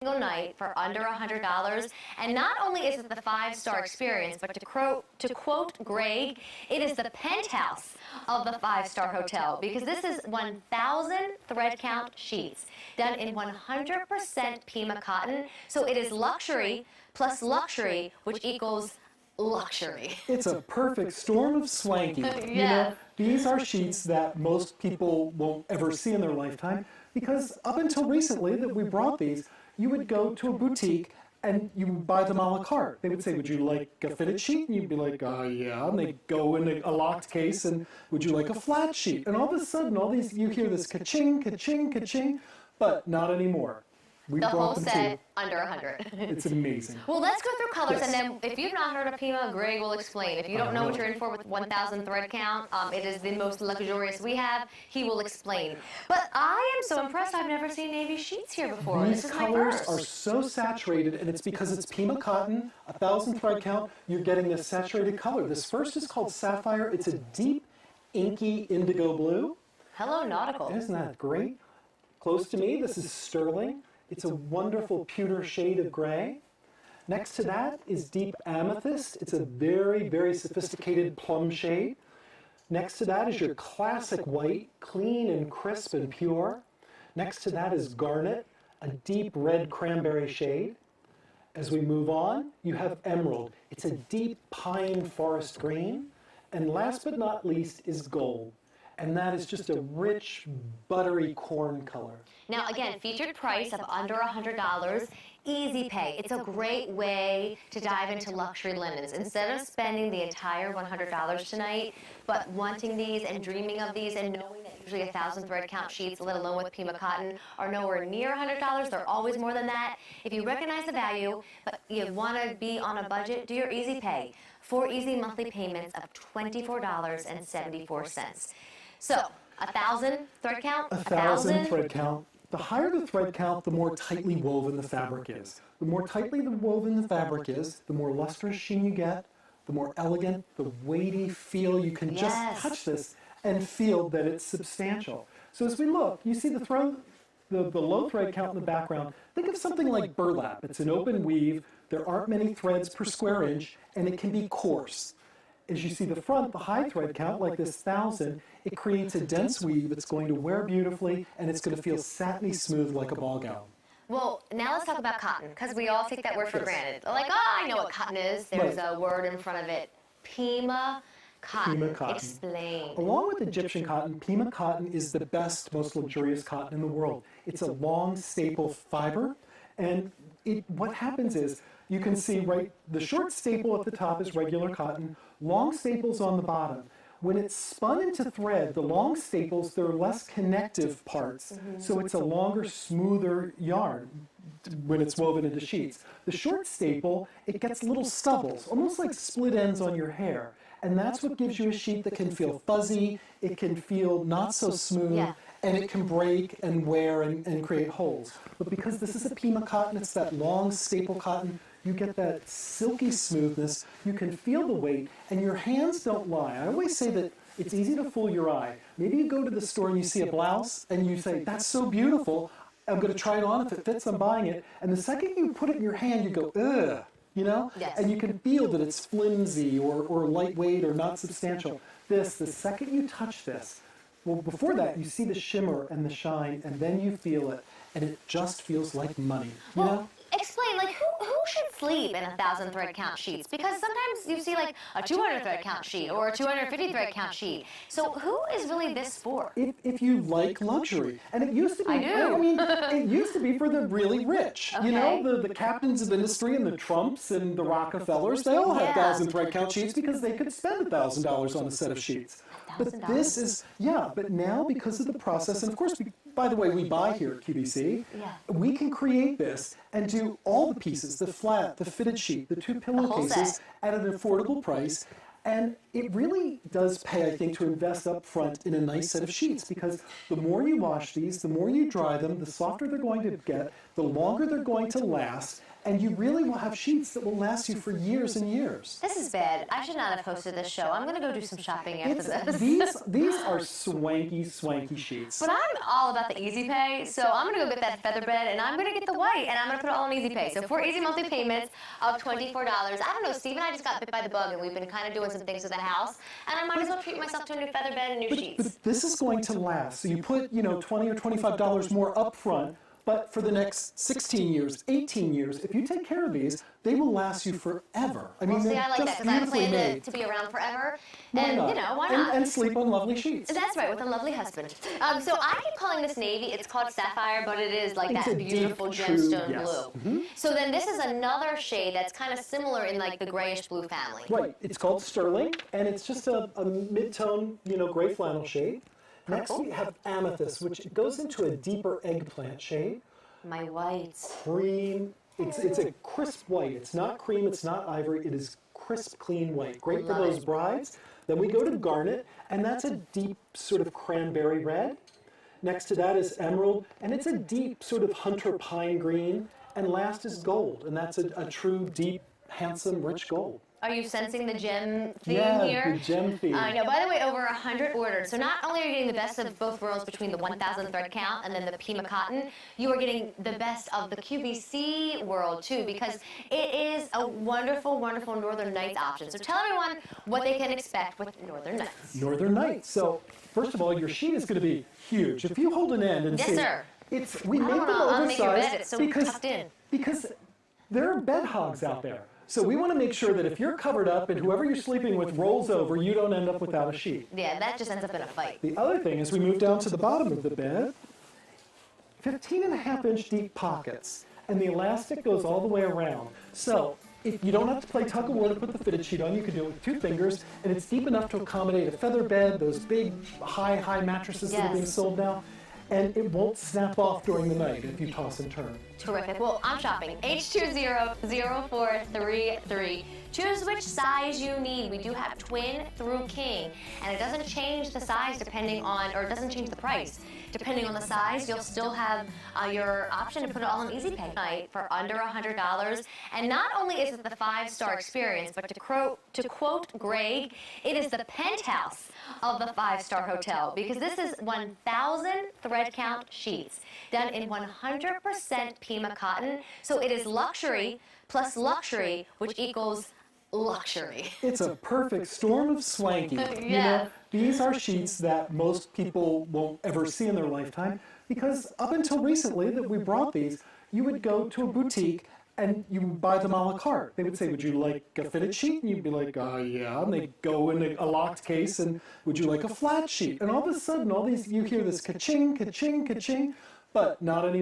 single night for under $100. And not only is it the 5-star experience, but to quote Greg, it is the penthouse of the 5-star hotel, because this is 1,000 thread count sheets done in 100% Pima cotton. So it is luxury plus luxury, which equals luxury. It's a perfect storm of swanky. Yes. You know, these are sheets that most people won't ever see in their lifetime, because up until recently that we brought these, you would go to a boutique and you would buy them a la carte. They would say, would you like a fitted sheet? And you'd be like, yeah. And they'd go in a locked case, and would you like a flat sheet? And all of a sudden, all these, you hear this ka-ching, ka-ching, ka-ching, but not anymore. We The whole brought them set under 100. It's amazing. Well, let's go through colors, Yes. and then if you've not heard of Pima, Greg will explain. If you don't know what you're in for with 1,000 thread count, it is the most luxurious we have. He will explain. But I am so impressed. I've never seen navy sheets here before. These This is my colors first. are so saturated, and it's because it's Pima cotton, 1,000 thread count, you're getting this saturated color. This first is called Sapphire. It's a deep, inky indigo blue. Hello, nautical. Isn't that great? Close to me, this is Sterling. It's a wonderful pewter shade of gray. Next to that is deep amethyst. It's a very, very sophisticated plum shade. Next to that is your classic white, clean and crisp and pure. Next to that is garnet, a deep red cranberry shade. As we move on, you have emerald. It's a deep pine forest green. And last but not least is gold. And that is just a rich, buttery corn color. Now, again, featured price of under $100, easy pay. It's a great way to dive into luxury linens. Instead of spending the entire $100 tonight, but wanting these and dreaming of these and knowing that usually 1,000 thread count sheets, let alone with Pima cotton, are nowhere near $100. They're always more than that. If you recognize the value, but you want to be on a budget, do your easy pay. 4 easy monthly payments of $24.74. So, 1,000 thread count? 1,000 thread count. The higher the thread count, the more tightly woven the fabric is. The more tightly woven the fabric is, the more lustrous sheen you get, the more elegant, the weighty feel. You can just touch this and feel that it's substantial. So as we look, you see the low thread count in the background. Think of something like burlap. It's an open weave. There aren't many threads per square inch, and it can be coarse. As you see the front, the high thread count, like this 1,000, it creates a dense weave. It's going to wear beautifully, and it's going to feel satiny smooth like a ball gown. Well, now let's talk about cotton, because we all take that word for granted. Like, oh, I know what cotton is. There's a word in front of it. Pima cotton. Pima cotton. Explain. Along with Egyptian cotton, Pima cotton is the best, most luxurious cotton in the world. It's a long staple fiber, and what happens is, you can see the short staple at the top is regular cotton, long staples on the bottom. When it's spun into thread, the long staples, they're less connective parts, so it's a longer, smoother yarn when it's woven into sheets. The short staple, it gets little stubbles, almost like split ends on your hair, and that's what gives you a sheet that can feel fuzzy, it can feel not so smooth, and it can break and wear and create holes. But because this is a Pima cotton, it's that long staple cotton, you get that silky smoothness, you can feel the weight, and your hands don't lie. I always say that it's easy to fool your eye. Maybe you go to the store and you see a blouse, and you say, that's so beautiful, I'm going to try it on, if it fits, I'm buying it. And the second you put it in your hand, you go, ugh, you know? Yes. And you can feel that it's flimsy or lightweight or not substantial. The second you touch this, well, before that, you see the shimmer and the shine, and then you feel it, and it just feels like money, you know? Explain, like, who should sleep in 1,000 thread count sheets? Because sometimes you see, like, a 200 thread count sheet or a 250 thread count sheet. So who is really this for? If you like luxury. And it used to be, I do. I mean, it used to be for the really rich. Okay. You know, the captains of industry and the Trumps and the Rockefellers, they all had 1,000 thread count sheets because they could spend $1,000 on a set of sheets. But this is, but now because of the process, and of course, by the way, we buy here at QVC, we can create this and do all the pieces, the flat, the fitted sheet, the 2 pillowcases at an affordable price. And it really does pay, I think, to invest up front in a nice set of sheets, because the more you wash these, the more you dry them, the softer they're going to get, the longer they're going to last, and you really will have sheets that will last you for years and years. This is bad. I should not have hosted this show. I'm going to go do some shopping after this. These are swanky, swanky sheets. But I'm all about the easy pay, so I'm going to go get that feather bed, and I'm going to get the white, and I'm going to put it all on easy pay. So 4 easy monthly payments of $24. I don't know, Steve and I just got bit by the bug, and we've been kind of doing some things with the house, and I might as well treat myself to a new feather bed and new sheets. But this is going to last. So you put, $20 or $25 more up front, but for the next 16 years, 18 years, if you take care of these, they will last you forever. I mean, See, they're I like that, just because I beautifully plan made. to be around forever, Why and, not? why not? And sleep on lovely sheets. That's right, with a lovely husband. So I keep calling this navy, it's called sapphire, but it is like It's that a deep, beautiful true, gemstone yes. blue. So then this is another shade that's kind of similar in like the grayish blue family. Right, it's called sterling, and it's just a mid-tone, gray flannel shade. Next we have amethyst, which goes into a deeper eggplant shade. My whites. Cream, it's a crisp white. It's not cream, it's not ivory, it is crisp, clean white. Great for those brides. Then we go to garnet, and that's a deep sort of cranberry red. Next to that is emerald, and it's a deep sort of hunter pine green. And last is gold, and that's a true, deep, handsome, rich gold. Are you sensing the gem theme Yeah, here? the gem theme. I know. By the way, over 100 ordered. So not only are you getting the best of both worlds between the 1,000 thread count and then the Pima cotton, you are getting the best of the QVC world too, because it is a wonderful, wonderful Northern Nights option. So tell everyone what they can expect with Northern Nights. Northern Nights. So first of all, your sheet is going to be huge. If you hold an end and Yes, see, sir. we made them I'll make your bed. oversized It's so because tucked in. there are bed hogs out there. So we want to make sure that if you're covered up and whoever you're sleeping with rolls over, you don't end up without a sheet. Yeah, that just ends up in a fight. The other thing is we move down to the bottom of the bed, 15.5-inch deep pockets, and the elastic goes all the way around. So if you don't have to play tug of war to put the fitted sheet on, you can do it with 2 fingers, and it's deep enough to accommodate a feather bed, those big high mattresses that are being sold now, and it won't snap off during the night if you toss and turn. Terrific. Well, I'm shopping. H200433. Choose which size you need. We do have twin through king, and it doesn't change the size depending on, or it doesn't change the price. Depending on the size, you'll still have your option to put it all on easy pay night for under $100. And not only is it the 5-star experience, but to quote Greg, it is the penthouse of the 5-star hotel, because this is 1,000 thread count sheets done in 100% Pima cotton. So it is luxury plus luxury, which equals luxury. It's a perfect storm of swanky. Yeah. These are sheets that most people won't ever see in their lifetime, because up until recently that we brought these, you would go to a boutique and you would buy them a la carte. They would say, would you like a fitted sheet? And you'd be like, yeah. And they'd go in a locked case, and would you like a flat sheet? And all of a sudden, you hear this ka-ching, ka-ching, ka-ching, but not anymore.